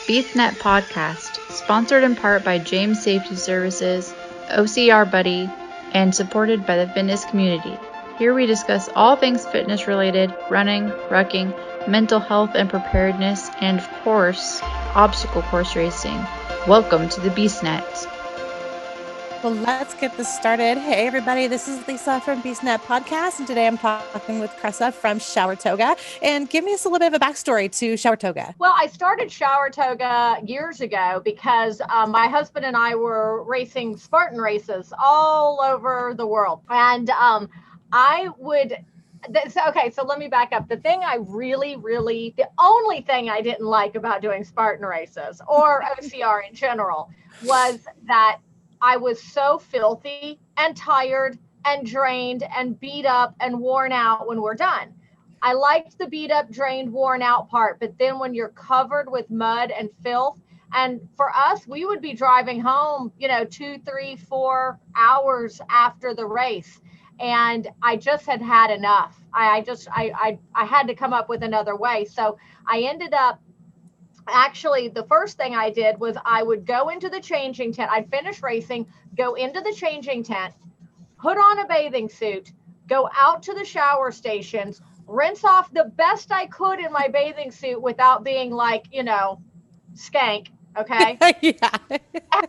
BeastNet podcast, sponsored in part by James Safety Services, OCR Buddy, and supported by the fitness community. Here we discuss all things fitness related, running, rucking, mental health and preparedness, and of course, obstacle course racing. Welcome to the BeastNet. Well, let's get this started. Hey, everybody, this is Lisa from BeastNet Podcast, and today I'm talking with Kressa from Shower Toga. And give me us a little bit of a backstory to Shower Toga. Well, I started Shower Toga years ago because my husband and I were racing Spartan races all over the world. And so let me back up. The only thing I didn't like about doing Spartan races or OCR in general was that I was so filthy and tired and drained and beat up and worn out when we're done. I liked the beat up, drained, worn out part, but then when you're covered with mud and filth, and for us, we would be driving home, 2, 3, 4 hours after the race. And I just had enough. I had to come up with another way. So I ended up, actually, the first thing I did was I would go into the changing tent. I'd finish racing, go into the changing tent, put on a bathing suit, go out to the shower stations, rinse off the best I could in my bathing suit without being like, skank. Okay. Yeah. And,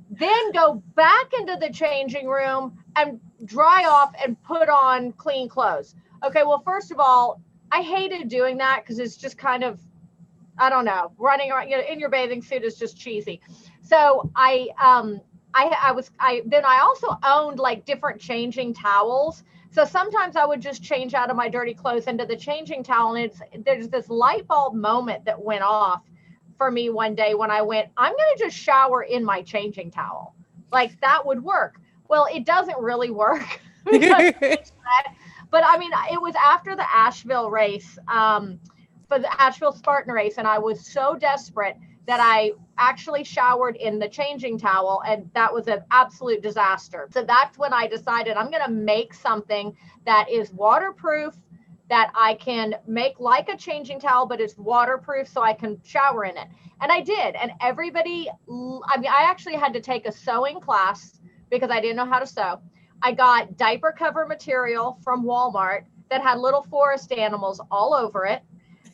then go back into the changing room and dry off and put on clean clothes. Okay. Well, first of all, I hated doing that because it's just kind of, I don't know, running around in your bathing suit is just cheesy. So I also owned like different changing towels. So sometimes I would just change out of my dirty clothes into the changing towel. And there's this light bulb moment that went off for me one day when I went, I'm going to just shower in my changing towel. Like that would work. Well, it doesn't really work. But I mean, it was after the Asheville race, for the Asheville Spartan race. And I was so desperate that I actually showered in the changing towel, and that was an absolute disaster. So that's when I decided I'm going to make something that is waterproof, that I can make like a changing towel, but it's waterproof so I can shower in it. And I did. And I actually had to take a sewing class because I didn't know how to sew. I got diaper cover material from Walmart that had little forest animals all over it.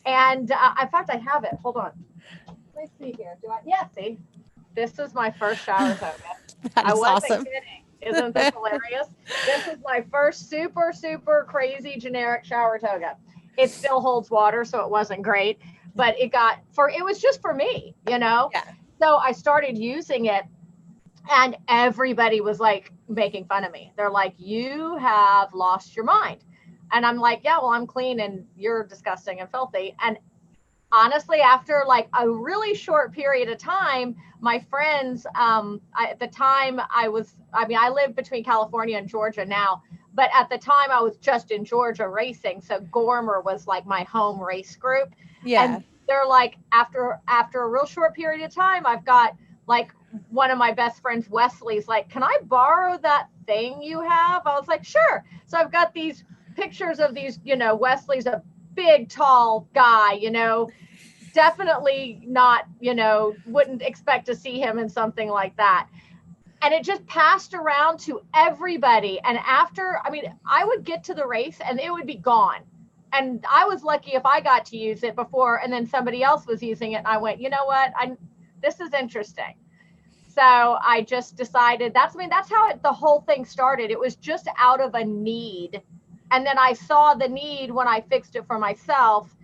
And in fact, I have it. Hold on. Let me see here. See, this is my first shower toga. I wasn't awesome. Kidding. Isn't this hilarious? This is my first super, super crazy generic shower toga. It still holds water, so it wasn't great, but it was just for me, Yeah. So I started using it, and everybody was like making fun of me. They're like, "You have lost your mind." And I'm like, yeah, well, I'm clean and you're disgusting and filthy. And honestly, after like a really short period of time, my friends, at the time I live between California and Georgia now, but at the time I was just in Georgia racing. So Gormer was like my home race group. Yeah. And they're like, after a real short period of time, I've got like one of my best friends, Wesley's like, can I borrow that thing you have? I was like, sure. So I've got these pictures of these, Wesley's a big, tall guy, definitely not, wouldn't expect to see him in something like that. And it just passed around to everybody. And I would get to the race and it would be gone. And I was lucky if I got to use it before, and then somebody else was using it. And I went, you know what? This is interesting. So I just decided that's how the whole thing started. It was just out of a need. And then I saw the need when I fixed it for myself.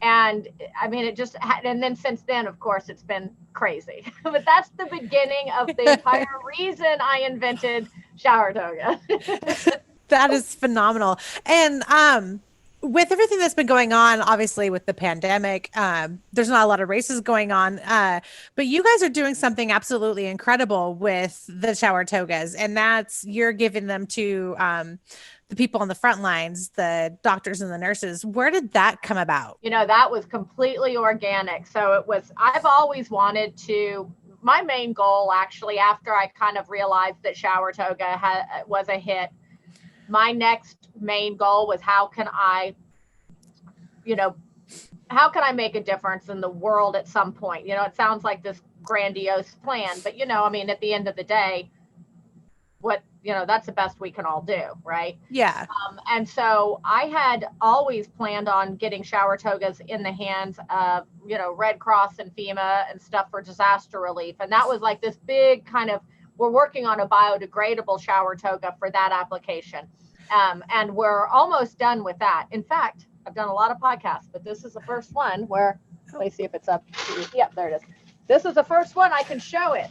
And and then since then, of course, it's been crazy. But that's the beginning of the entire reason I invented Shower Toga. That is phenomenal. And with everything that's been going on, obviously with the pandemic, there's not a lot of races going on, but you guys are doing something absolutely incredible with the Shower Togas, and that's you're giving them to the people on the front lines, the doctors and the nurses. Where did that come about? That was completely organic. So I've always wanted to, my main goal actually, after I kind of realized that Shower Toga was a hit, my next main goal was how can I, how can I make a difference in the world at some point? You know, it sounds like this grandiose plan, but you know, I mean, at the end of the day, what, you know, that's the best we can all do, right? Yeah. And so I had always planned on getting shower togas in the hands of, you know, Red Cross and FEMA and stuff for disaster relief. And that was like this big kind of, we're working on a biodegradable shower toga for that application. And we're almost done with that. In fact, I've done a lot of podcasts, but this is the first one where, let me see if it's up. Yep, there it is. This is the first one I can show it.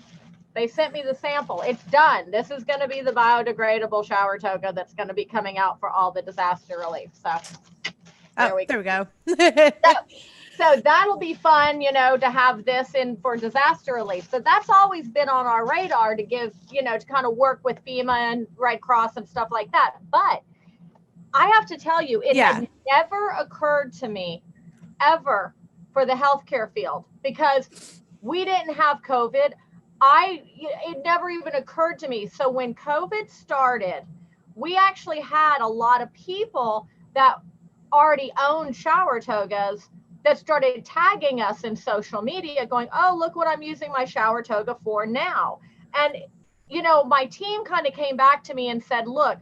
They sent me the sample. It's done. This is going to be the biodegradable shower toga that's going to be coming out for all the disaster relief. So there we go. So that'll be fun, you know, to have this in for disaster relief. So that's always been on our radar to give, you know, to kind of work with FEMA and Red Cross and stuff like that. But I have to tell you, it had never occurred to me ever for the healthcare field, because we didn't have COVID. It never even occurred to me. So when COVID started, we actually had a lot of people that already owned shower togas that started tagging us in social media going, oh, look what I'm using my shower toga for now. And, you know, my team kind of came back to me and said, look,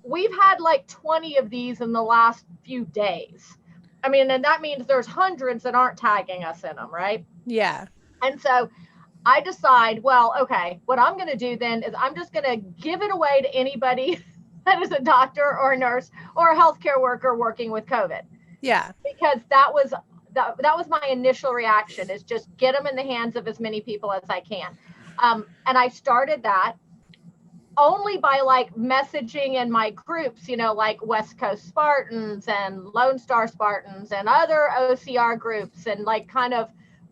we've had like 20 of these in the last few days. I mean, and that means there's hundreds that aren't tagging us in them, right? Yeah. And so I decide, well, okay, what I'm going to do then is I'm just going to give it away to anybody that is a doctor or a nurse or a healthcare worker working with COVID. Yeah. Because that was my initial reaction, is just get them in the hands of as many people as I can. And I started that only by like messaging in my groups, you know, like West Coast Spartans and Lone Star Spartans and other OCR groups, and like kind of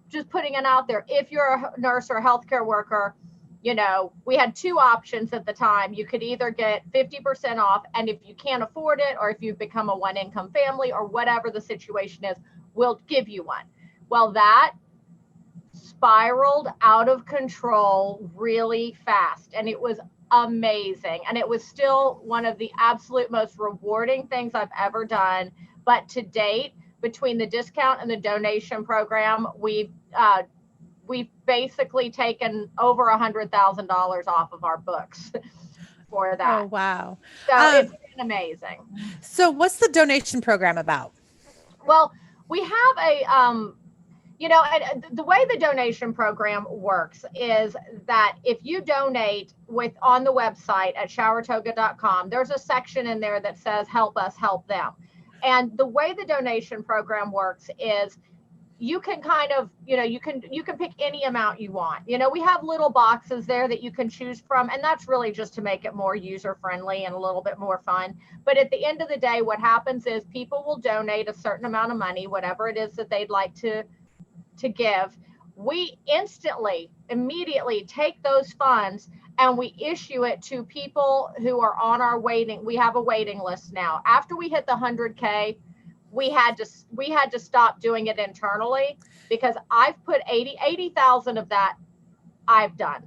just putting it out there. If you're a nurse or a healthcare worker, you know, we had two options at the time. You could either get 50% off, and if you can't afford it, or if you've become a one income family or whatever the situation is, we'll give you one. Well, that spiraled out of control really fast, and it was amazing. And it was still one of the absolute most rewarding things I've ever done. But to date, between the discount and the donation program, we've basically taken over $100,000 off of our books for that. Oh, wow. So it's been amazing. So what's the donation program about? Well, we have a, you know, and the way the donation program works is that if you donate on the website at showertoga.com, there's a section in there that says, help us, help them. And the way the donation program works is you can kind of, you know, you can pick any amount you want. You know, we have little boxes there that you can choose from, and that's really just to make it more user friendly and a little bit more fun. But at the end of the day, what happens is people will donate a certain amount of money, whatever it is that they'd like to give. We immediately take those funds and we issue it to people who are on our we have a waiting list now. After we hit the 100K, we had to stop doing it internally, because I've put 80,000 of that I've done,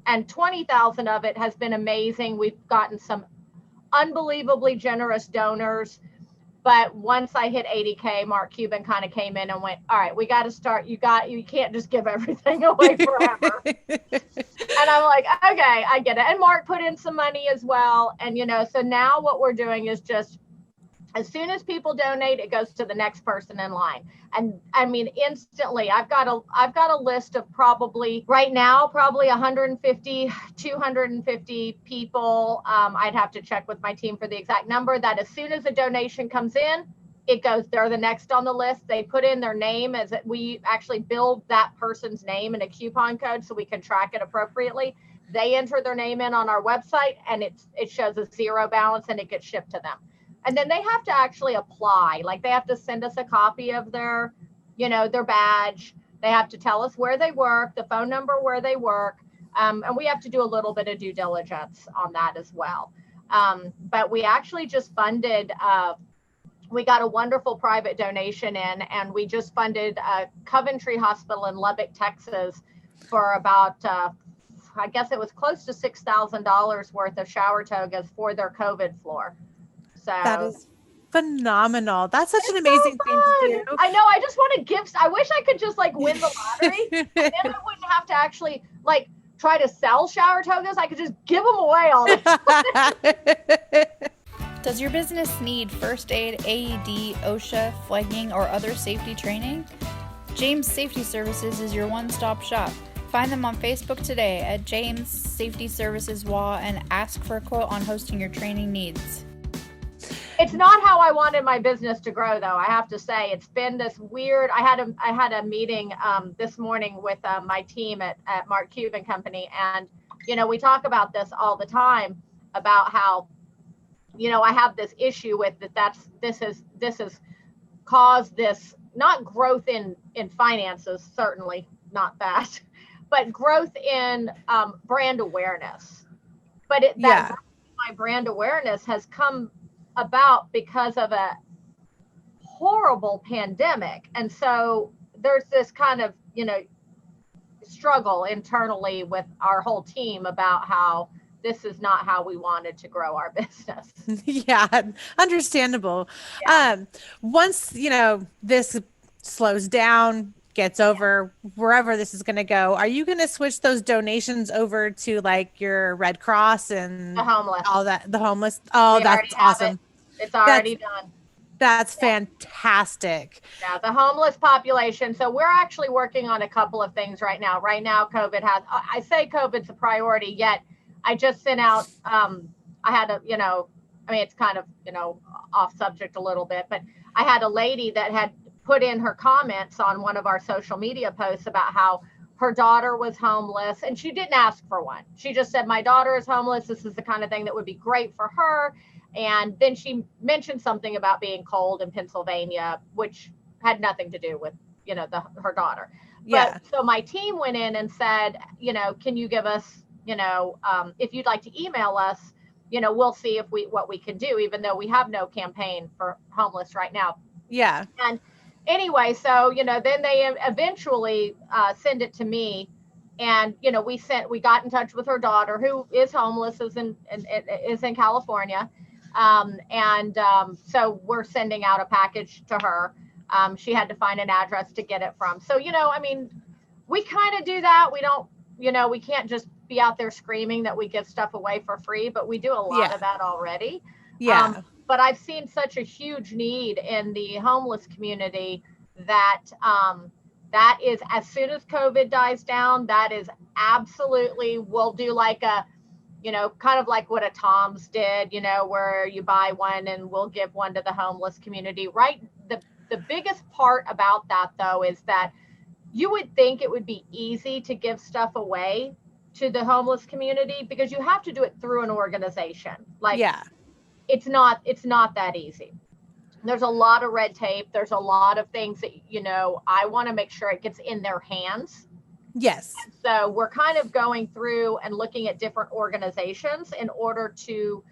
and 20,000 of it has been amazing. We've gotten some unbelievably generous donors. But once I hit 80K, Mark Cuban kind of came in and went, all right, we got to start. You can't just give everything away forever. And I'm like, okay, I get it. And Mark put in some money as well. And, you know, so now what we're doing is just, as soon as people donate, it goes to the next person in line. And I mean, instantly, I've got a list of probably 150, 250 people. I'd have to check with my team for the exact number, that as soon as a donation comes in, they're the next on the list. They put in their name, we actually build that person's name in a coupon code so we can track it appropriately. They enter their name in on our website, and it shows a zero balance, and it gets shipped to them. And then they have to actually apply. Like, they have to send us a copy of their badge. They have to tell us where they work, the phone number where they work. And we have to do a little bit of due diligence on that as well. But we actually just funded, we got a wonderful private donation in, and we just funded Coventry Hospital in Lubbock, Texas for about, I guess it was close to $6,000 worth of shower togas for their COVID floor. So phenomenal. That's such an amazing thing to do. I know. I just want to give. I wish I could just like win the lottery. And then I wouldn't have to actually like try to sell shower togas. I could just give them away all the time. Does your business need first aid, AED, OSHA, flagging, or other safety training? James Safety Services is your one-stop shop. Find them on Facebook today at James Safety Services WA and ask for a quote on hosting your training needs. It's not how I wanted my business to grow, though. I have to say, it's been this weird. I had a meeting this morning with my team at Mark Cuban company, and we talk about this all the time about how I have this issue with this has caused this, not growth in finances, certainly not that, but growth in brand awareness. But my brand awareness has come about because of a horrible pandemic. And so there's this kind of, struggle internally with our whole team about how this is not how we wanted to grow our business. Yeah, understandable. Yeah. Once, this slows down, gets over, wherever this is going to go, are you going to switch those donations over to like your Red Cross and The homeless. all that, the homeless? Oh, We that's already have awesome. It's already done. That's fantastic. Yeah, the homeless population. So we're actually working on a couple of things right now. Right now, I say COVID's a priority, yet I just sent out, I had it's kind of, off subject a little bit, but I had a lady that had put in her comments on one of our social media posts about how her daughter was homeless, and she didn't ask for one. She just said, my daughter is homeless. This is the kind of thing that would be great for her. And then she mentioned something about being cold in Pennsylvania, which had nothing to do with, her daughter. Yeah. But so my team went in and said, can you give us, if you'd like to email us, we'll see what we can do, even though we have no campaign for homeless right now. Yeah. And anyway, so, then they eventually send it to me. And, we got in touch with her daughter, who is homeless, is in California. So we're sending out a package to her. She had to find an address to get it from. So, we kind of do that. We don't, we can't just be out there screaming that we give stuff away for free, but we do a lot of that already. Yeah. But I've seen such a huge need in the homeless community that that is, as soon as COVID dies down, that is absolutely, we'll do like a, kind of like what a Tom's did, where you buy one and we'll give one to the homeless community, right? The biggest part about that, though, is that you would think it would be easy to give stuff away to the homeless community because you have to do it through an organization. It's not that easy. There's a lot of red tape. There's a lot of things that, I want to make sure it gets in their hands. Yes. And so we're kind of going through and looking at different organizations in order to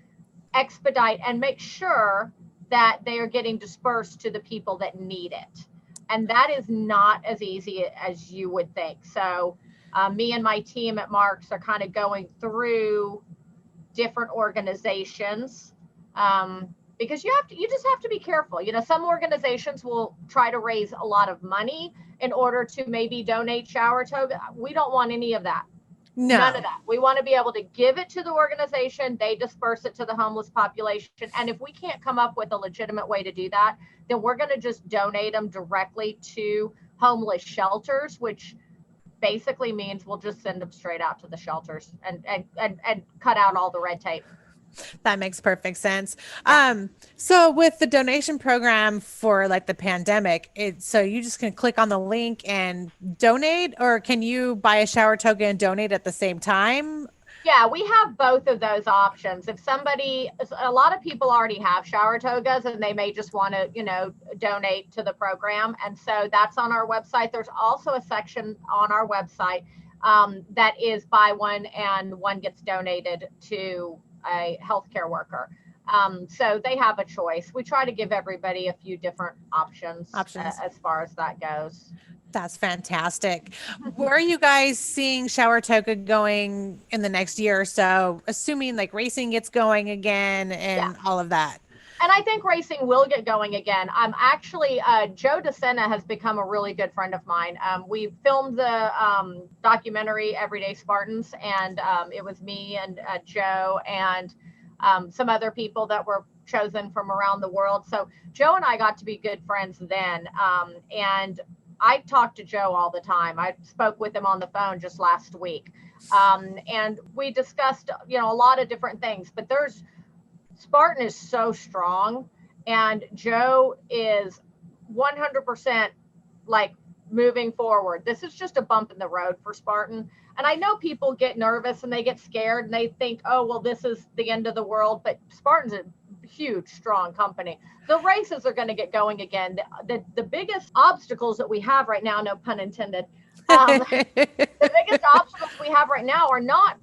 expedite and make sure that they are getting dispersed to the people that need it. And that is not as easy as you would think. So me and my team at Mark's are kind of going through different organizations because you just have to be careful. Some organizations will try to raise a lot of money in order to maybe donate shower toga. We don't want any of that. No. None of that. We want to be able to give it to the organization. They disperse it to the homeless population. And if we can't come up with a legitimate way to do that, then we're going to just donate them directly to homeless shelters, which basically means we'll just send them straight out to the shelters and cut out all the red tape. That makes perfect sense. So with the donation program for like the pandemic, so you just can click on the link and donate, or can you buy a shower toga and donate at the same time? Yeah, we have both of those options. If a lot of people already have shower togas and they may just want to, donate to the program. And so that's on our website. There's also a section on our website that is buy one and one gets donated to a healthcare worker. So they have a choice. We try to give everybody a few different options. As far as that goes. That's fantastic. Where are you guys seeing Shower Toga going in the next year or so, assuming like racing gets going again and all of that? And I think racing will get going again. I'm actually, Joe DeSena has become a really good friend of mine. We filmed the documentary Everyday Spartans, and it was me and Joe and some other people that were chosen from around the world. So Joe and I got to be good friends then. And I talk to Joe all the time. I spoke with him on the phone just last week. And we discussed, a lot of different things, but Spartan is so strong, and Joe is 100% like moving forward. This is just a bump in the road for Spartan. And I know people get nervous and they get scared and they think, oh, well, this is the end of the world. But Spartan's a huge, strong company. The races are going to get going again. The biggest obstacles that we have right now, no pun intended, the biggest obstacles we have right now are not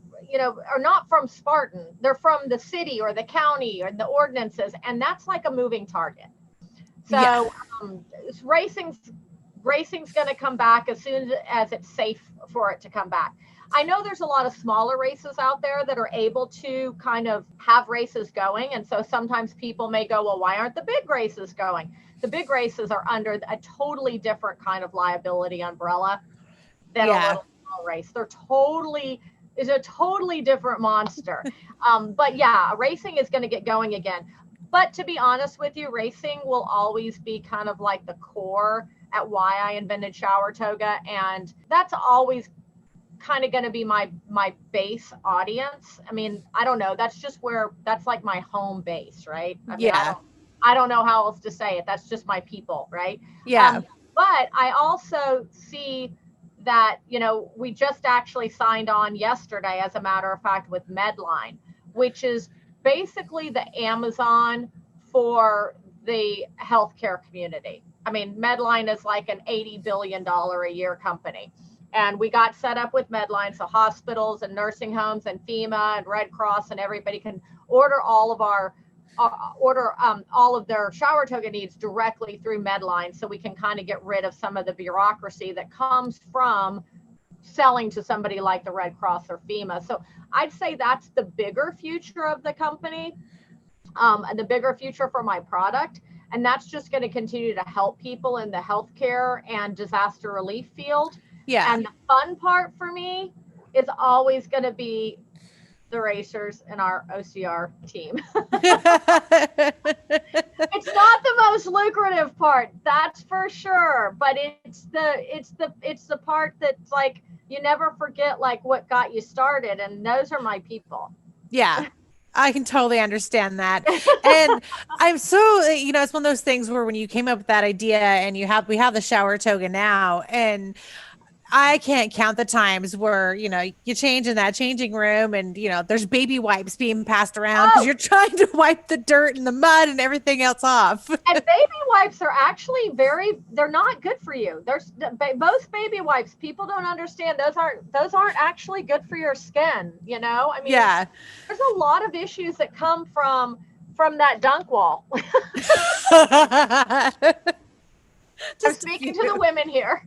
from Spartan. They're from the city or the county or the ordinances, and that's like a moving target. So racing's going to come back as soon as it's safe for it to come back. I know there's a lot of smaller races out there that are able to kind of have races going, and so sometimes people may go, well, why aren't the big races going? The big races are under a totally different kind of liability umbrella than a little small race. Is a totally different monster. But yeah, racing is going to get going again. But to be honest with you, racing will always be kind of like the core at why I invented Shower Toga. And that's always kind of going to be my base audience. I mean, I don't know. That's like my home base, right? I mean, I don't know how else to say it. That's just my people, right? Yeah. But I also see that, we just actually signed on yesterday, as a matter of fact, with Medline, which is basically the Amazon for the healthcare community. I mean, Medline is like an $80 billion a year company. And we got set up with Medline, so hospitals and nursing homes and FEMA and Red Cross and everybody can order all of their Shower Toga needs directly through Medline, so we can kind of get rid of some of the bureaucracy that comes from selling to somebody like the Red Cross or FEMA. So I'd say that's the bigger future of the company, and the bigger future for my product. And that's just going to continue to help people in the healthcare and disaster relief field. Yeah. And the fun part for me is always going to be the racers and our OCR team. It's not the most lucrative part, that's for sure, but it's the part that's like you never forget, like what got you started, and those are my people. Yeah. I can totally understand that. And I'm so, it's one of those things where when you came up with that idea and we have the Shower Toga now, and I can't count the times where, you change in that changing room and, there's baby wipes being passed around because you're trying to wipe the dirt and the mud and everything else off. And baby wipes are actually they're not good for you. Most baby wipes, people don't understand, those aren't actually good for your skin. I mean, there's a lot of issues that come from that dunk wall. I'm speaking to the women here,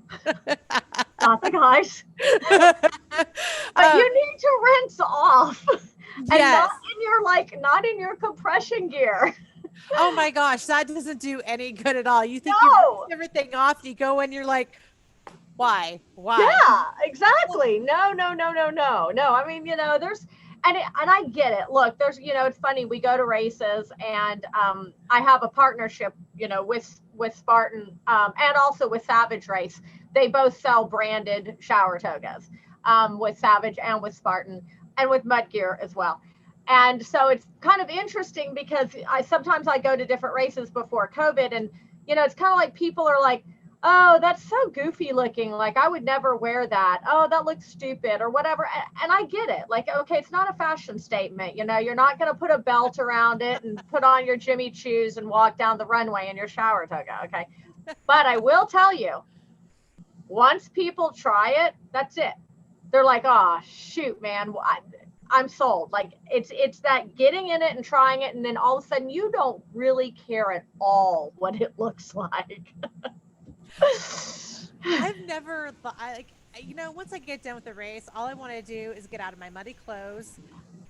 not the guys. But you need to rinse off, and not in your compression gear. Oh my gosh, that doesn't do any good at all. You think you rinse everything off, you go and you're like, why? Yeah, exactly. No. I mean, there's. And I get it. Look, there's, it's funny. We go to races, and I have a partnership, with Spartan, and also with Savage Race. They both sell branded shower togas, with Savage and with Spartan, and with Mud Gear as well. And so it's kind of interesting because sometimes I go to different races before COVID, and it's kind of like people are like, oh, that's so goofy looking. Like, I would never wear that. Oh, that looks stupid or whatever. And I get it. Like, okay, it's not a fashion statement. You're not going to put a belt around it and put on your Jimmy Choos and walk down the runway in your shower toga. Okay. But I will tell you, once people try it, that's it. They're like, oh, shoot, man. I'm sold. Like, it's that getting in it and trying it. And then all of a sudden you don't really care at all what it looks like. I've never thought, once I get done with the race, all I want to do is get out of my muddy clothes,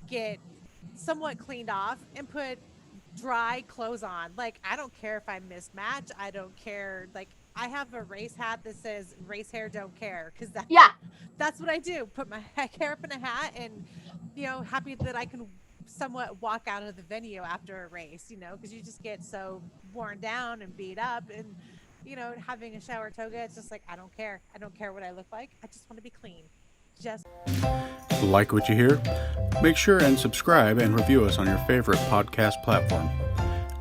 get somewhat cleaned off, and put dry clothes on. Like, I don't care if I mismatch. I don't care. Like, I have a race hat that says race hair don't care, because Yeah. that's what I do. Put my hair up in a hat, and happy that I can somewhat walk out of the venue after a race, because you just get so worn down and beat up. And having a shower toga, it's just like, I don't care. I don't care what I look like. I just want to be clean. Just Like what you hear? Make sure and subscribe and review us on your favorite podcast platform.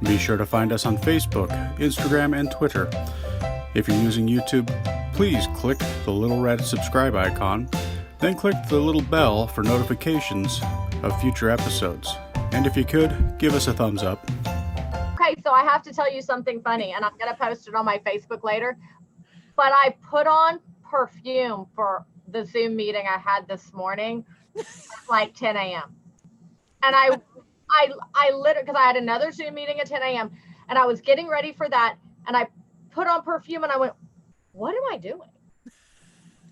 Be sure to find us on Facebook, Instagram, and Twitter. If you're using YouTube, please click the little red subscribe icon, then click the little bell for notifications of future episodes. And if you could, give us a thumbs up. Okay, so I have to tell you something funny, and I'm going to post it on my Facebook later. But I put on perfume for the Zoom meeting I had this morning at like 10 a.m. And I literally, because I had another Zoom meeting at 10 a.m. and I was getting ready for that, and I put on perfume and I went, what am I doing?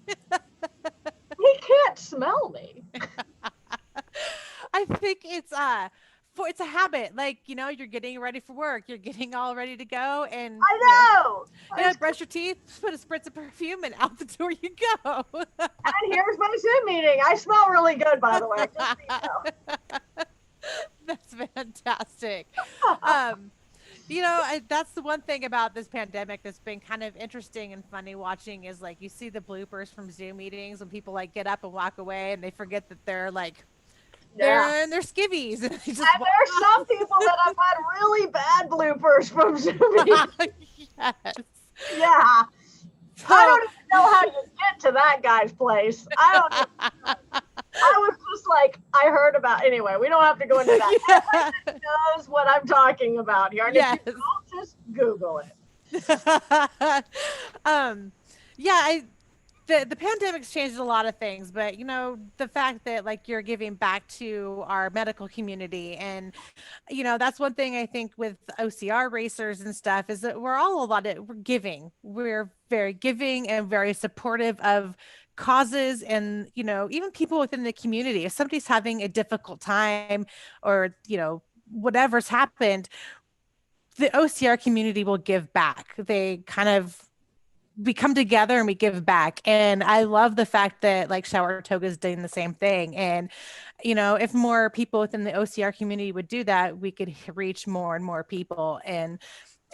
He can't smell me. I think it's a habit. Like, you're getting ready for work, you're getting all ready to go, and I know. Brush your teeth, put a spritz of perfume, and out the door you go. And here's my Zoom meeting. I smell really good, by the way. Just so you know. That's fantastic. That's the one thing about this pandemic that's been kind of interesting and funny watching, is like, you see the bloopers from Zoom meetings when people like get up and walk away and they forget that they're like, they're in their skivvies. And there's some people that have had really bad bloopers from Zoom meetings. Yes. Yeah. So, I don't even know how you get to that guy's place. I don't know. I was just like, I heard about, anyway, we don't have to go into that. Yeah. Everybody knows what I'm talking about here. And Yes. if you don't, just Google it. The pandemic's changed a lot of things, but the fact that like you're giving back to our medical community, and that's one thing I think with OCR racers and stuff, is that we're giving. We're very giving and very supportive of causes, and even people within the community. If somebody's having a difficult time, or whatever's happened, the OCR community will give back. We come together and we give back. And I love the fact that like Shower Toga is doing the same thing. And, if more people within the OCR community would do that, we could reach more and more people. And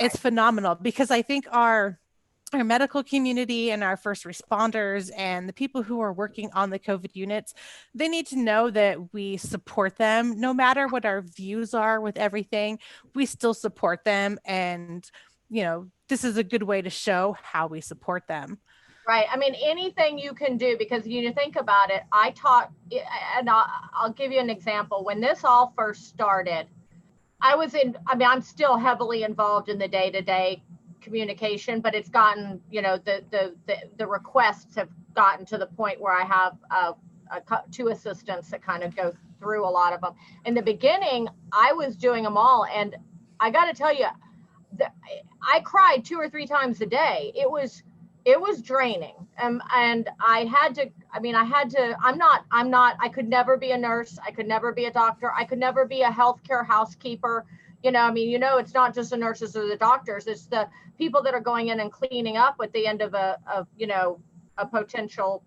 it's phenomenal, because I think our medical community and our first responders and the people who are working on the COVID units, they need to know that we support them. No matter what our views are with everything, we still support them. And, this is a good way to show how we support them. Right. I mean, anything you can do, because you think about it, and I'll give you an example. When this all first started, I'm still heavily involved in the day-to-day communication, but it's gotten, the requests have gotten to the point where I have two assistants that kind of go through a lot of them. In the beginning, I was doing them all, and I got to tell you, I cried 2 or 3 times a day. It was draining. And I could never be a nurse. I could never be a doctor. I could never be a healthcare housekeeper. It's not just the nurses or the doctors. It's the people that are going in and cleaning up at the end of a potential,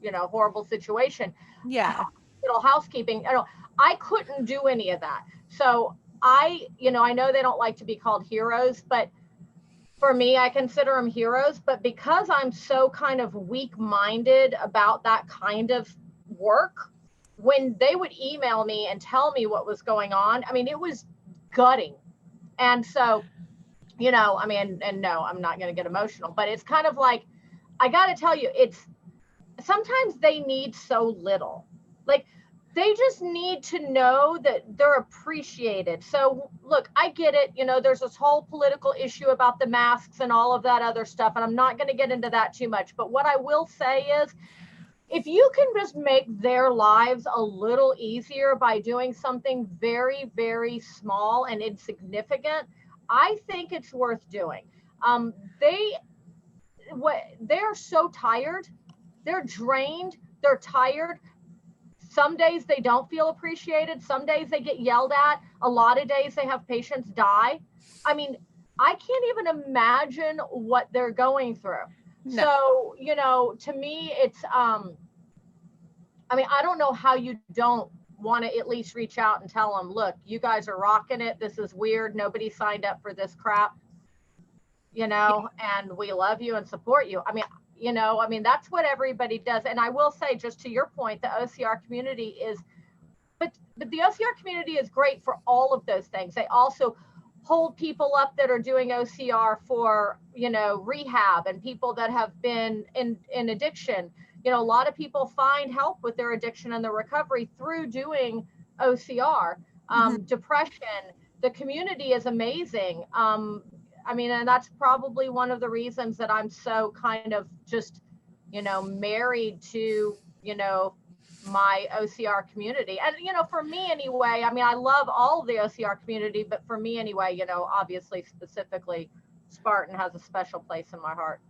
horrible situation. Yeah. Little housekeeping. I couldn't do any of that. So I know they don't like to be called heroes, but for me, I consider them heroes. But because I'm so kind of weak-minded about that kind of work, when they would email me and tell me what was going on, it was gutting. And so, no, I'm not going to get emotional, but it's kind of like, I got to tell you, sometimes they need so little. Like, they just need to know that they're appreciated. So look, I get it. There's this whole political issue about the masks and all of that other stuff. And I'm not going to get into that too much. But what I will say is, if you can just make their lives a little easier by doing something very, very small and insignificant, I think it's worth doing. They're so tired. They're drained. They're tired. Some days they don't feel appreciated. Some days they get yelled at. A lot of days they have patients die. I mean, I can't even imagine what they're going through. No. So, you know, to me, it's, I mean, I don't know how you don't want to at least reach out and tell them, look, you guys are rocking it. This is weird. Nobody signed up for this crap, you know, and we love you and support you. I mean, you know, I mean, that's what everybody does. And I will say, just to your point, the OCR community is, but the OCR community is great for all of those things. They also hold people up that are doing OCR for, you know, rehab, and people that have been in addiction. You know, a lot of people find help with their addiction and their recovery through doing OCR. Depression, the community is amazing. I mean, and that's probably one of the reasons that I'm so kind of just, you know, married to, you know, my OCR community. And, you know, for me anyway, I mean, I love all of the OCR community, but for me anyway, you know, obviously specifically Spartan has a special place in my heart.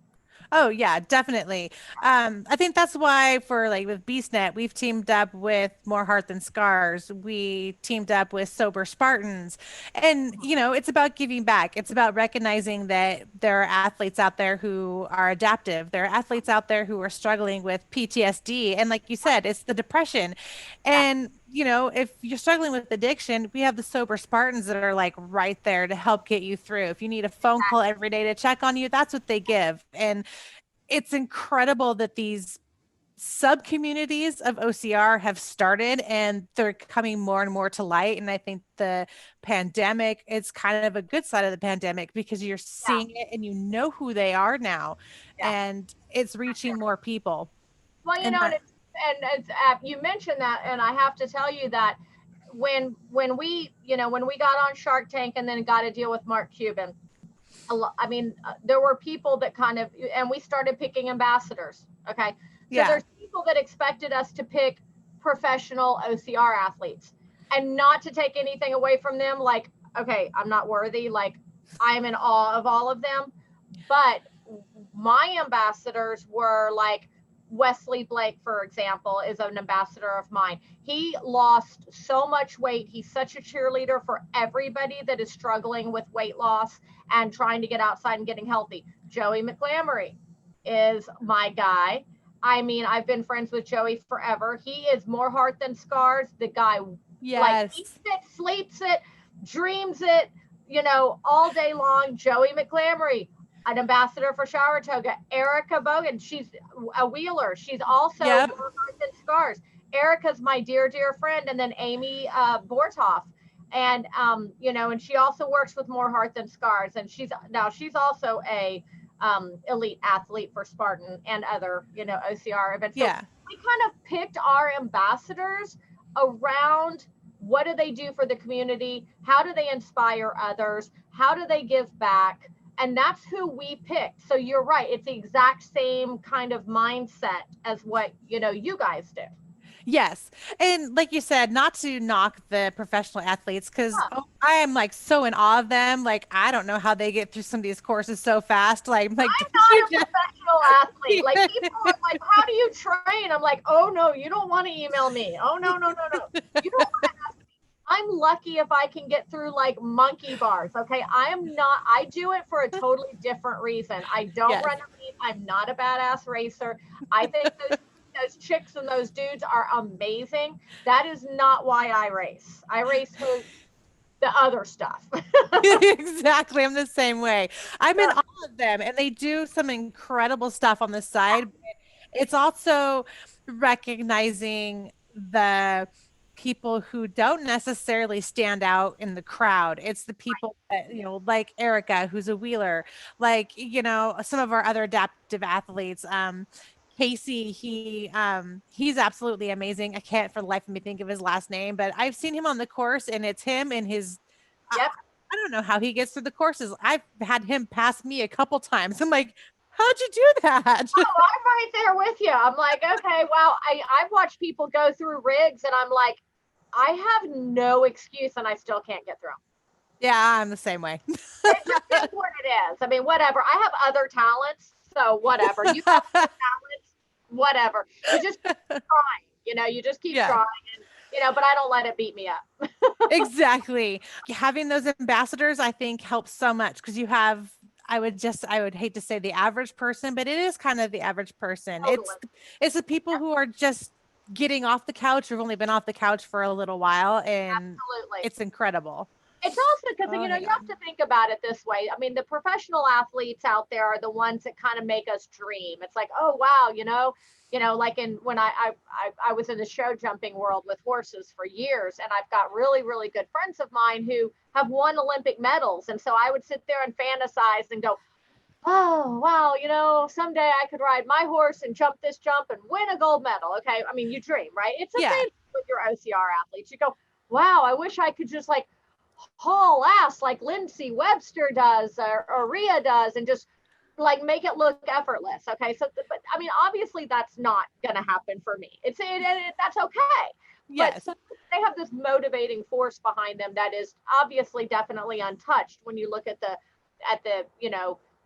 Oh yeah, definitely. I think that's why for like with BeastNet, we've teamed up with More Heart Than Scars. We teamed up with Sober Spartans. And, you know, it's about giving back. It's about recognizing that there are athletes out there who are adaptive. There are athletes out there who are struggling with PTSD. And like you said, it's the depression. And, you know, if you're struggling with addiction, we have the Sober Spartans that are like right there to help get you through. If you need a phone call every day to check on you, that's what they give. And it's incredible that these sub communities of OCR have started and they're coming more and more to light. And I think the pandemic, it's kind of a good side of the pandemic because you're seeing it and you know who they are now, and it's reaching more people. Well, you know, and it's, you mentioned that, and I have to tell you that when we, you know, when we got on Shark Tank and then got a deal with Mark Cuban, I mean, there were people that kind of, and we started picking ambassadors. Okay. So there's people that expected us to pick professional OCR athletes, and not to take anything away from them. Like, okay, I'm not worthy. Like, I'm in awe of all of them. But my ambassadors were like, Wesley Blake, for example, is an ambassador of mine. He lost so much weight. He's such a cheerleader for everybody that is struggling with weight loss and trying to get outside and getting healthy. Joey McGlamory is my guy. I mean, I've been friends with Joey forever. He is More Heart Than Scars. The guy, like, eats it, sleeps it, dreams it, you know, all day long. Joey McGlamory, an ambassador for Shower Toga. Erica Bogan, she's a wheeler. She's also More Heart Than Scars. Erica's my dear, dear friend. And then Amy Bortoff. And, you know, and she also works with More Heart Than Scars. And she's also a elite athlete for Spartan and other, you know, OCR events. So we kind of picked our ambassadors around what do they do for the community? How do they inspire others? How do they give back? And that's who we picked. So you're right. It's the exact same kind of mindset as what, you know, you guys do. Yes. And like you said, not to knock the professional athletes, because I am like so in awe of them. Like, I don't know how they get through some of these courses so fast. Like, I'm not a professional athlete. Like, people are like, how do you train? I'm like, oh no, you don't want to email me. Oh no. You don't want to ask me. I'm lucky if I can get through like monkey bars. Okay. I do it for a totally different reason. I don't run a meet. I'm not a badass racer. I think those chicks and those dudes are amazing. That is not why I race. I race for the other stuff. Exactly. I'm the same way. I'm in all of them, and they do some incredible stuff on the side. It's also recognizing the people who don't necessarily stand out in the crowd. It's the people that, you know, like Erica, who's a wheeler, like, you know, some of our other adaptive athletes, Casey, he's absolutely amazing. I can't for the life of me think of his last name, but I've seen him on the course, and it's him and his, I don't know how he gets through the courses. I've had him pass me a couple times. I'm like, how'd you do that? Oh, I'm right there with you. I'm like, okay, well, I've watched people go through rigs, and I'm like, I have no excuse, and I still can't get through. Yeah, I'm the same way. It just is what it is. I mean, whatever. I have other talents, so whatever. You have talents. whatever. You just keep trying, you just keep Yeah. trying, and but I don't let it beat me up. Exactly. Having those ambassadors, I think, helps so much because you have, I would hate to say the average person, but it is kind of the average person. Totally. It's the people who are just getting off the couch, who've only been off the couch for a little while, and Absolutely. it's incredible. It's also because, Oh my you God. have to think about it this way. I mean, the professional athletes out there are the ones that kind of make us dream. It's like, oh, wow, like when I was in the show jumping world with horses for years, and I've got really, really good friends of mine who have won Olympic medals. And so I would sit there and fantasize and go, oh, wow, someday I could ride my horse and jump this jump and win a gold medal. Okay. I mean, you dream, right? It's the Yeah. same with your OCR athletes. You go, wow, I wish I could just like haul ass like Lindsay Webster does or Rhea does and just like make it look effortless. Okay. So, but I mean, obviously that's not going to happen for me. That's okay. Yes. But they have this motivating force behind them that is obviously definitely untouched when you look at the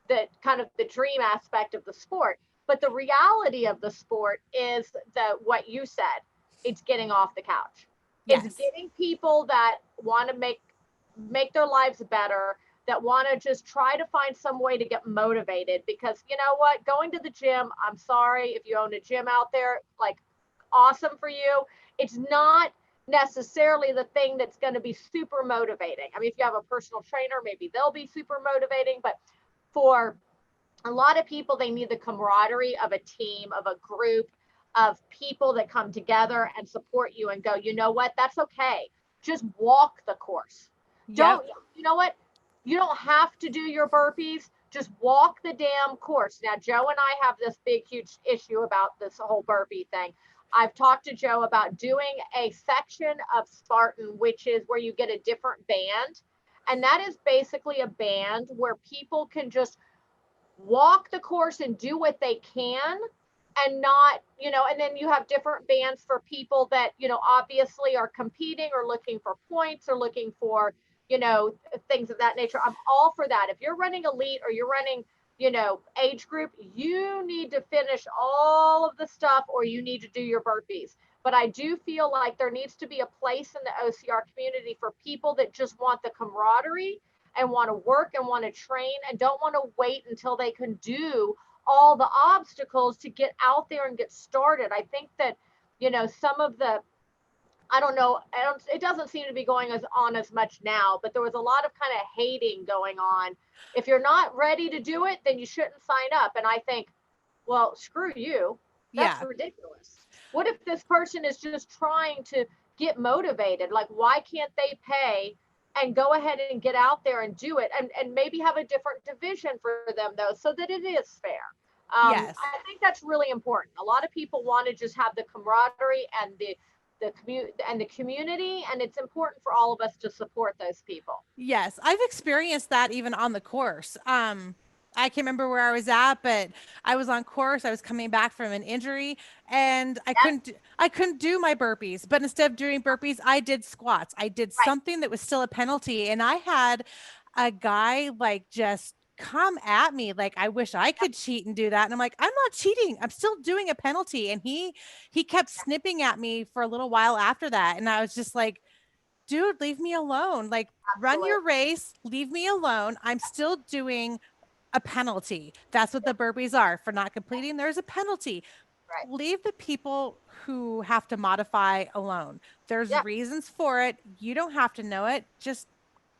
the kind of the dream aspect of the sport. But the reality of the sport is that what you said, it's getting off the couch. Yes. It's getting people that want to make their lives better, that want to just try to find some way to get motivated. Because you know what, going to the gym, I'm sorry if you own a gym out there, like awesome for you. It's not necessarily the thing that's going to be super motivating. I mean, if you have a personal trainer, maybe they'll be super motivating, but for a lot of people, they need the camaraderie of a team, of a group of people that come together and support you and go, you know what, that's okay. Just walk the course. Don't, you know what? You don't have to do your burpees. Just walk the damn course. Now, Joe and I have this big, huge issue about this whole burpee thing. I've talked to Joe about doing a section of Spartan, which is where you get a different band. And that is basically a band where people can just walk the course and do what they can and not, and then you have different bands for people that, obviously are competing or looking for points or looking for, things of that nature. I'm all for that. If you're running elite or you're running, age group, you need to finish all of the stuff or you need to do your burpees. But I do feel like there needs to be a place in the OCR community for people that just want the camaraderie and want to work and want to train and don't want to wait until they can do all the obstacles to get out there and get started. I think that, some of the, I don't know, it doesn't seem to be going on as much now, but there was a lot of kind of hating going on. If you're not ready to do it, then you shouldn't sign up. And I think, well, screw you. That's ridiculous. What if this person is just trying to get motivated? Like, why can't they pay and go ahead and get out there and do it and maybe have a different division for them though, so that it is fair. Yes. I think that's really important. A lot of people want to just have the camaraderie and the community, and it's important for all of us to support those people. Yes, I've experienced that even on the course. I can't remember where I was at, but I was on course. I was coming back from an injury and I couldn't do my burpees, but instead of doing burpees, I did squats. I did something that was still a penalty. And I had a guy like just come at me like, I wish I could cheat and do that. And I'm like, I'm not cheating. I'm still doing a penalty. And he kept snipping at me for a little while after that. And I was just like, dude, leave me alone. Like, run your race, leave me alone. I'm still doing a penalty. That's what the burpees are. For not completing, there's a penalty. Right. Leave the people who have to modify alone. There's reasons for it. You don't have to know it. Just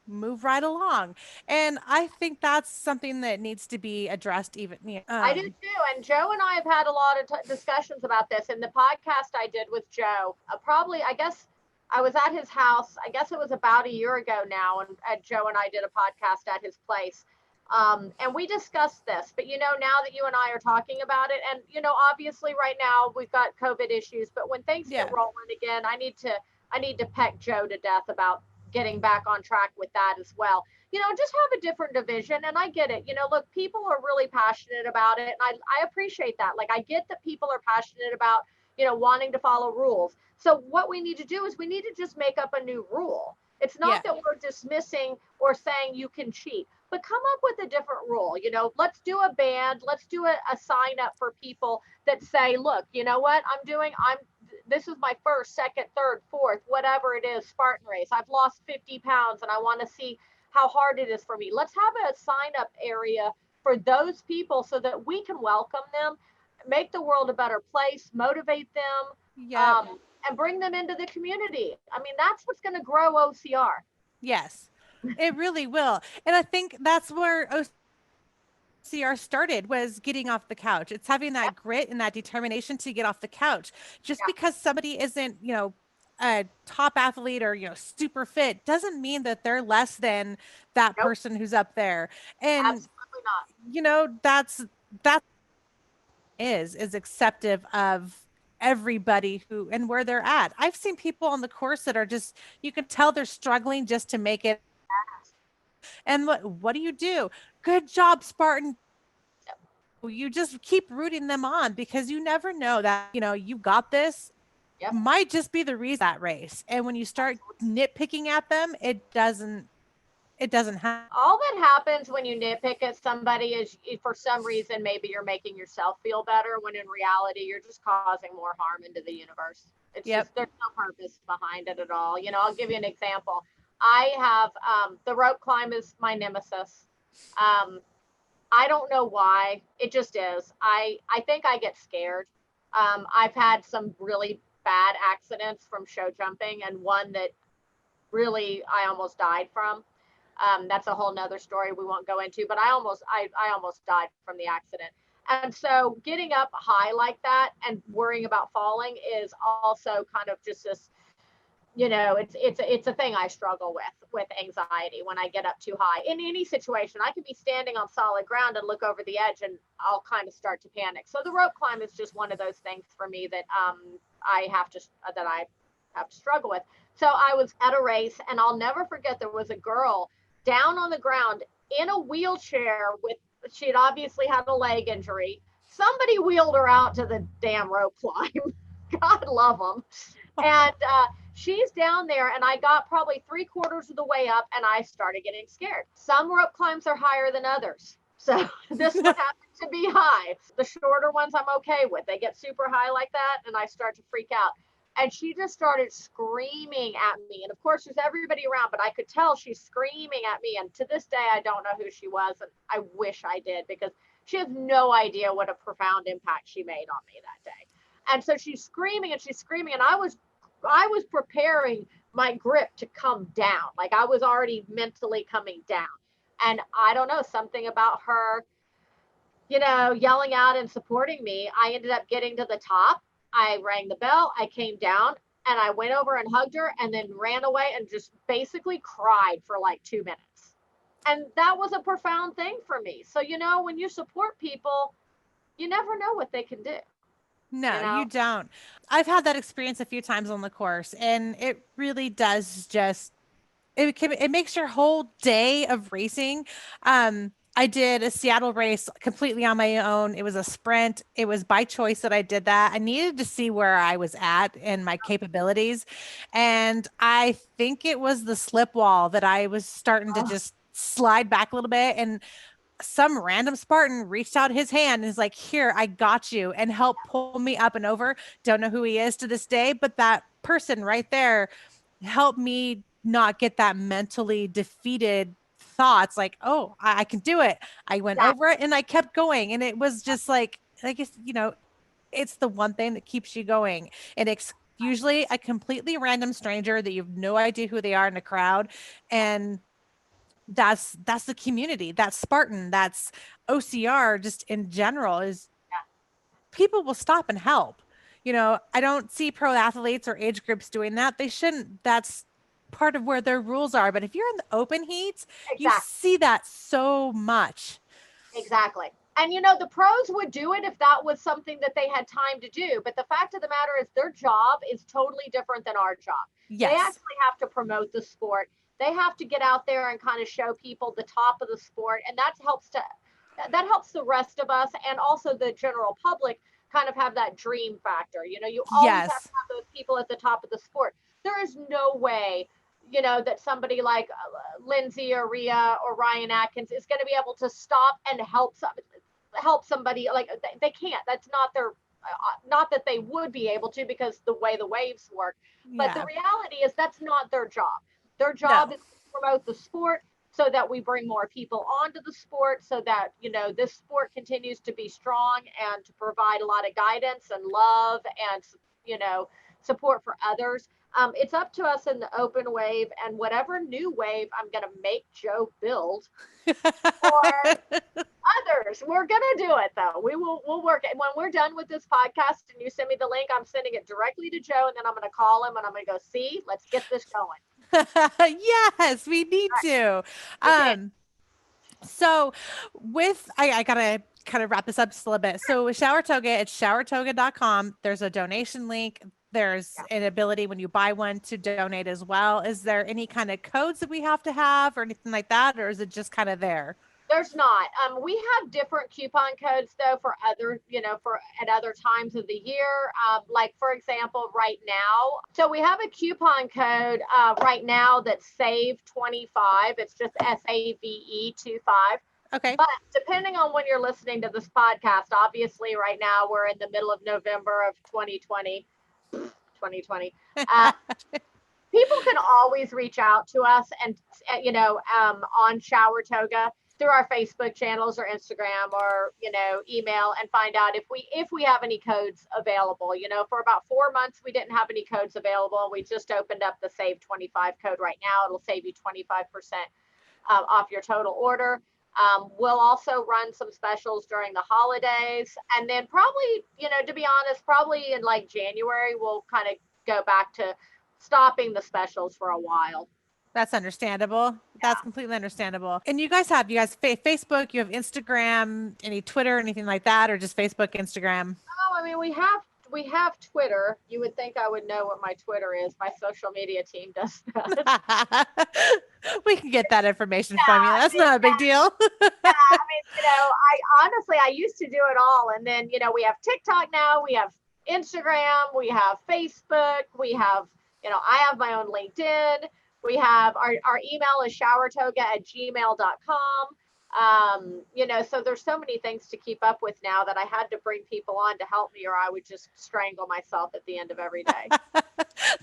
move right along. And I think that's something that needs to be addressed even. I do too. And Joe and I have had a lot of discussions about this. In the podcast I did with Joe, probably, I guess, I was at his house. I guess it was about a year ago now. And Joe and I did a podcast at his place. And we discussed this, but now that you and I are talking about it, and obviously right now we've got COVID issues, but when things get rolling again, I need to peck Joe to death about getting back on track with that as well. Just have a different division. And I get it. Look, people are really passionate about it. And I appreciate that. Like, I get that people are passionate about, wanting to follow rules. So what we need to do is we need to just make up a new rule. It's not that we're dismissing or saying you can cheat. but come up with a different rule. Let's do a band, let's do a sign up for people that say, look, you know what this is my first, second, third, fourth, whatever it is, Spartan race. I've lost 50 pounds and I want to see how hard it is for me. Let's have a sign up area for those people so that we can welcome them, make the world a better place, motivate them, and bring them into the community. I mean, that's what's going to grow OCR. Yes, it really will. And I think that's where OCR started, was getting off the couch. It's having that grit and that determination to get off the couch. Just because somebody isn't, a top athlete or, super fit doesn't mean that they're less than that person who's up there. And, absolutely not. That's is acceptive of everybody who and where they're at. I've seen people on the course that are just, you can tell they're struggling just to make it. And what do? Good job, Spartan. You just keep rooting them on, because you never know that, you got this. Might just be the reason that race. And when you start nitpicking at them, it doesn't happen. All that happens when you nitpick at somebody is, for some reason, maybe you're making yourself feel better, when in reality, you're just causing more harm into the universe. It's just, there's no purpose behind it at all. I'll give you an example. I have, the rope climb is my nemesis. I don't know why. It just is. I think I get scared. I've had some really bad accidents from show jumping, and one that really I almost died from. That's a whole nother story we won't go into, but I almost died from the accident. And so getting up high like that and worrying about falling is also kind of just this, it's a thing I struggle with anxiety when I get up too high. In any situation, I could be standing on solid ground and look over the edge and I'll kind of start to panic. So the rope climb is just one of those things for me that I have to struggle with. So I was at a race, and I'll never forget, there was a girl down on the ground in a wheelchair she had obviously had a leg injury. Somebody wheeled her out to the damn rope climb. God love them. And she's down there, and I got probably 3/4 of the way up, and I started getting scared. Some rope climbs are higher than others. So this one happened to be high. The shorter ones I'm okay with. They get super high like that, and I start to freak out. And she just started screaming at me. And of course, there's everybody around, but I could tell she's screaming at me. And to this day, I don't know who she was. And I wish I did, because she has no idea what a profound impact she made on me that day. And so she's screaming and she's screaming. And I was preparing my grip to come down. Like, I was already mentally coming down. And I don't know, something about her, yelling out and supporting me. I ended up getting to the top. I rang the bell, I came down, and I went over and hugged her, and then ran away and just basically cried for like 2 minutes. And that was a profound thing for me. So, when you support people, you never know what they can do. No, you don't. I've had that experience a few times on the course, and it really does just, it makes your whole day of racing. I did a Seattle race completely on my own. It was a sprint. It was by choice that I did that. I needed to see where I was at and my capabilities. And I think it was the slip wall that I was starting to just slide back a little bit. And some random Spartan reached out his hand and is like, here, I got you, and helped pull me up and over. Don't know who he is to this day, but that person right there helped me not get that mentally defeated thoughts, like, oh, I can do it. I went over it and I kept going. And it was just like, I guess, it's the one thing that keeps you going. And it's usually a completely random stranger that you have no idea who they are in a crowd. And that's the community. That's Spartan. That's OCR just in general, is people will stop and help. I don't see pro athletes or age groups doing that. They shouldn't. That's part of where their rules are. But if you're in the open heats, you see that so much. Exactly. And the pros would do it if that was something that they had time to do. But the fact of the matter is, their job is totally different than our job. Yes. They actually have to promote the sport. They have to get out there and kind of show people the top of the sport. And that helps the rest of us, and also the general public, kind of have that dream factor. You always have to have those people at the top of the sport. There is no way that somebody like Lindsay or Rhea or Ryan Atkins is going to be able to stop and help somebody. Like they can't. That's not their. Not that they would be able to, because the way the waves work. But the reality is that's not their job. Their job is to promote the sport, so that we bring more people onto the sport, so that, this sport continues to be strong, and to provide a lot of guidance and love and, support for others. It's up to us in the open wave, and whatever new wave I'm going to make Joe build for others. We're going to do it, though. We'll work it. When we're done with this podcast and you send me the link, I'm sending it directly to Joe, and then I'm going to call him and I'm going to go, see, let's get this going. Yes, we need to. So I gotta kind of wrap this up just a little bit. So with Shower Toga, it's showertoga.com. There's a donation link. There's an ability when you buy one to donate as well. Is there any kind of codes that we have to have or anything like that? Or is it just kind of there? There's not. We have different coupon codes though for other, for at other times of the year. Like for example, right now. So we have a coupon code right now that's SAVE25. It's just SAVE25. Okay. But depending on when you're listening to this podcast, obviously right now we're in the middle of November of 2020. People can always reach out to us and, on Shower Toga through our Facebook channels or Instagram or, email, and find out if we have any codes available. For about 4 months, we didn't have any codes available, and we just opened up the Save 25 code right now. It'll save you 25% off your total order. We'll also run some specials during the holidays, and then probably, to be honest, probably in like January, we'll kind of go back to stopping the specials for a while. That's understandable. That's completely understandable. And you guys have Facebook, you have Instagram, any Twitter, anything like that, or just Facebook, Instagram? Oh, I mean, we have Twitter. You would think I would know what my Twitter is. My social media team does that. We can get that information from you. That's not a big deal. I mean, I used to do it all. And then, we have TikTok now, we have Instagram, we have Facebook, we have, I have my own LinkedIn. We have our email is showertoga@gmail.com. So there's so many things to keep up with now that I had to bring people on to help me, or I would just strangle myself at the end of every day.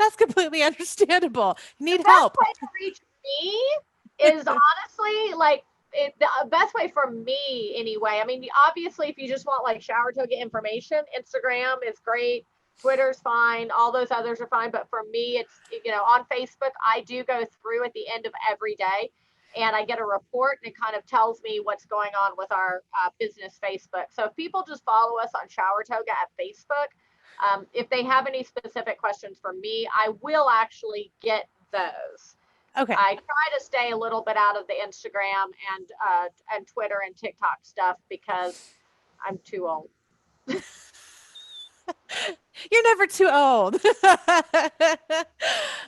That's completely understandable. You need The help. best way to reach me is honestly the best way for me anyway. I mean, obviously, if you just want like Shower Toga information, Instagram is great. Twitter's fine. All those others are fine. But for me, it's, on Facebook, I do go through at the end of every day and I get a report, and it kind of tells me what's going on with our business Facebook. So if people just follow us on Shower Toga at Facebook, if they have any specific questions for me, I will actually get those. Okay. I try to stay a little bit out of the Instagram and Twitter and TikTok stuff because I'm too old. You're never too old.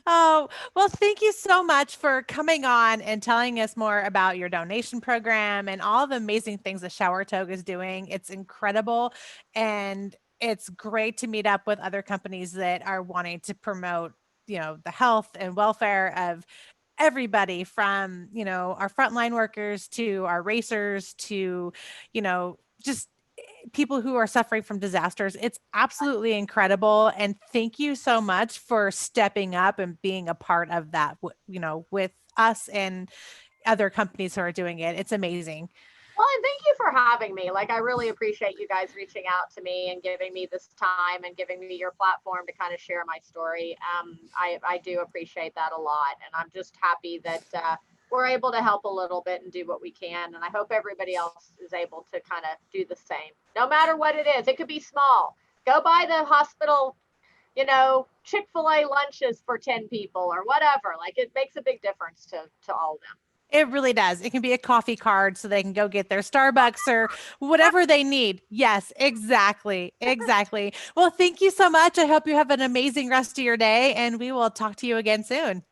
Oh, well, thank you so much for coming on and telling us more about your donation program and all the amazing things that Shower Toga is doing. It's incredible. And it's great to meet up with other companies that are wanting to promote, the health and welfare of everybody from, our frontline workers to our racers to, just people who are suffering from disasters. It's absolutely incredible. And thank you so much for stepping up and being a part of that, with us and other companies who are doing it. It's amazing. Well, and thank you for having me. Like, I really appreciate you guys reaching out to me and giving me this time and giving me your platform to kind of share my story. I do appreciate that a lot. And I'm just happy that we're able to help a little bit and do what we can. And I hope everybody else is able to kind of do the same, no matter what it is. It could be small. Go buy the hospital, Chick-fil-A lunches for 10 people or whatever. Like, it makes a big difference to all of them. It really does. It can be a coffee card so they can go get their Starbucks or whatever they need. Yes, exactly. Exactly. Well, thank you so much. I hope you have an amazing rest of your day, and we will talk to you again soon.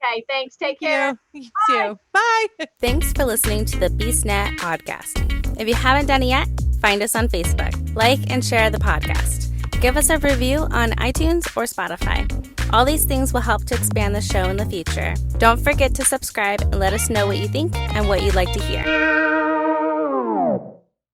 Okay, thanks. Take care. You too. Bye. Thanks for listening to the BeastNet podcast. If you haven't done it yet, find us on Facebook, like and share the podcast. Give us a review on iTunes or Spotify. All these things will help to expand the show in the future. Don't forget to subscribe and let us know what you think and what you'd like to hear.